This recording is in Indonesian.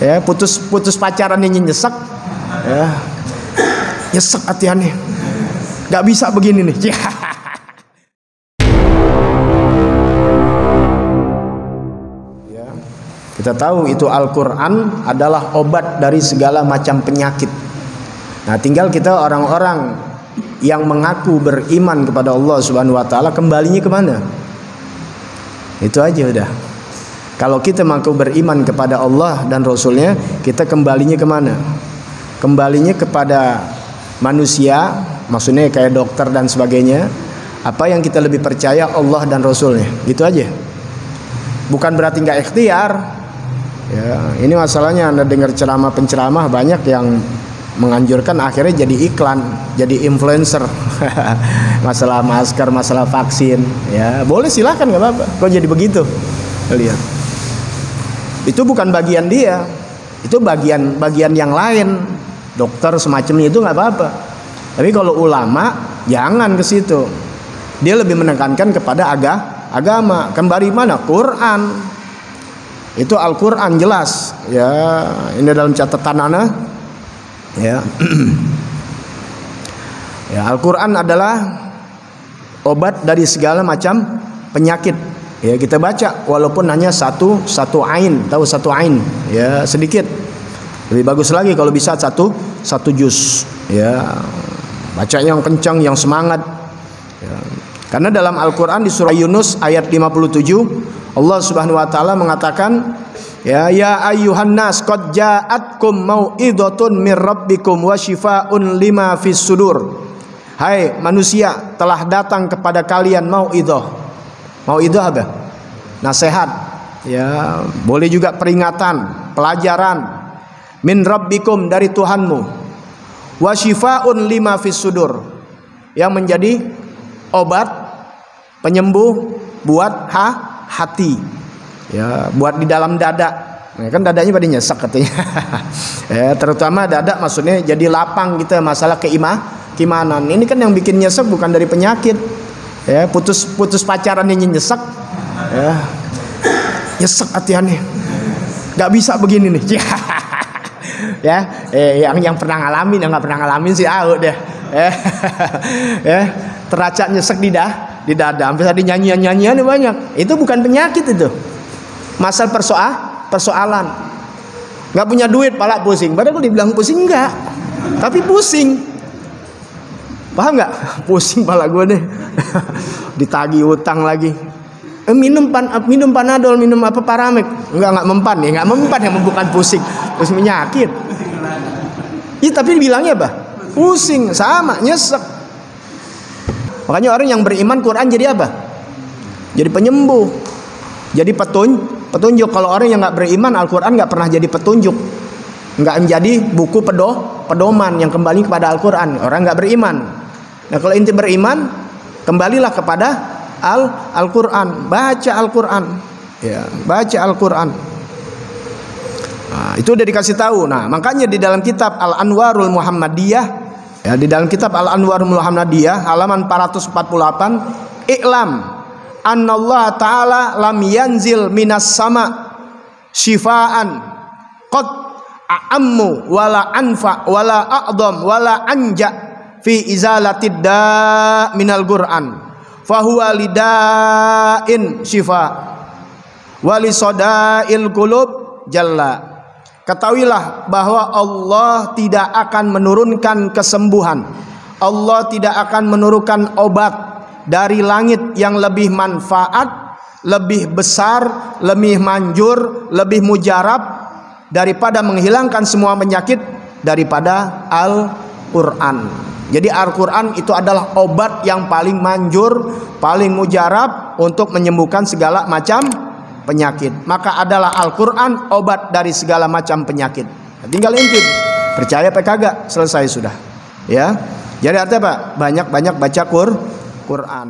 Ya, putus pacaran ini nyesek. Ya. Nyesek hatiannya. Gak bisa begini nih. Ya. Kita tahu itu Al-Qur'an adalah obat dari segala macam penyakit. Nah, tinggal kita orang-orang yang mengaku beriman kepada Allah Subhanahu wa taala kembalinya kemana? Itu aja udah. Kalau kita mengaku beriman kepada Allah dan Rasulnya, kita kembalinya kemana? Kembalinya kepada manusia, maksudnya kayak dokter dan sebagainya. Apa yang kita lebih percaya, Allah dan Rasulnya, gitu aja. Bukan berarti nggak ikhtiar. Ya, ini masalahnya Anda dengar ceramah-penceramah banyak yang menganjurkan akhirnya jadi iklan, jadi influencer. Masalah masker, masalah vaksin, ya boleh silahkan nggak apa-apa. Kok jadi begitu? Lihat, itu bukan bagian dia, itu bagian yang lain, dokter semacamnya itu nggak apa-apa. Tapi kalau ulama jangan ke situ. Dia lebih menekankan kepada agama. Kembali mana? Quran. Itu Al-Quran jelas. Ya, ini dalam catatan Ana. Ya, ya Al-Quran adalah obat dari segala macam penyakit. Ya, kita baca walaupun hanya satu ain, tahu satu ain, ya sedikit. Lebih bagus lagi kalau bisa satu juz. Ya, baca yang kencang, yang semangat. Ya. Karena dalam Al-Quran di surah Yunus ayat 57 Allah Subhanahu wa taala mengatakan, ya ayyuhan nas qad ja'atkum mau'idhatun mir rabbikum wa shifaa'un lima fis sudur. Hai manusia, telah datang kepada kalian mau'idhah. Mau'idhah apa? Nasihat. Ya, boleh juga peringatan, pelajaran. Min rabbikum, dari Tuhanmu. Wa shifaa'un lima fis sudur, yang menjadi obat penyembuh buat hati. Ya, buat di dalam dada. Nah, kan dadanya pada nyesek katanya. Ya, terutama dada maksudnya jadi lapang gitu, masalah keimanan. Ini kan yang bikin nyesek bukan dari penyakit. Ya, putus pacaran ini nyesek. Ya. Nyesek hatiannya. Gak bisa begini nih. Ya, yang pernah ngalamin, yang nggak pernah ngalamin sih deh. Ya, teracak nyesek di dada, sampai tadi nyanyian banyak. Itu bukan penyakit itu. Masal persoalan. Nggak punya duit, pala pusing. Padahal kalau dibilang pusing enggak, tapi pusing. Paham nggak? Pusing pala gue deh. Ditagih utang lagi. Minum Panadol, minum apa Paramek. Nggak mempan ya, nggak mempan yang bukan pusing. Terus penyakit. Iya, tapi bilangnya apa? Pusing, sama, nyesek. Makanya orang yang beriman Quran jadi apa? Jadi penyembuh. Jadi petunjuk. Kalau orang yang nggak beriman, Al-Quran nggak pernah jadi petunjuk, nggak menjadi buku pedoman yang kembali kepada Al-Quran. Orang nggak beriman. Nah, kalau inti beriman, kembalilah kepada Al-Quran, baca Al-Quran, ya, baca Al-Quran. Nah, itu udah dikasih tahu. Nah, makanya di dalam kitab Al-Anwarul Muhammadiyah, ya, di dalam kitab Al-Anwarul Muhammadiyah halaman 448, i'lam annallahu ta'ala lam yanzil minas sama syifaan qad a'ammu wala anfa wala a'dham wala anja fi izalatid da minal Qur'an fahuwa lidain syifa wali sodail qulub jalla. Ketahuilah bahwa Allah tidak akan menurunkan kesembuhan, Allah tidak akan menurunkan obat dari langit yang lebih manfaat, lebih besar, lebih manjur, lebih mujarab daripada menghilangkan semua penyakit daripada Al-Quran. Jadi Al-Quran itu adalah obat yang paling manjur, paling mujarab untuk menyembuhkan segala macam penyakit. Maka adalah Al-Quran obat dari segala macam penyakit. Tinggal intip, percaya apa kagak, selesai sudah. Ya. Jadi artinya apa? Banyak-banyak baca Quran.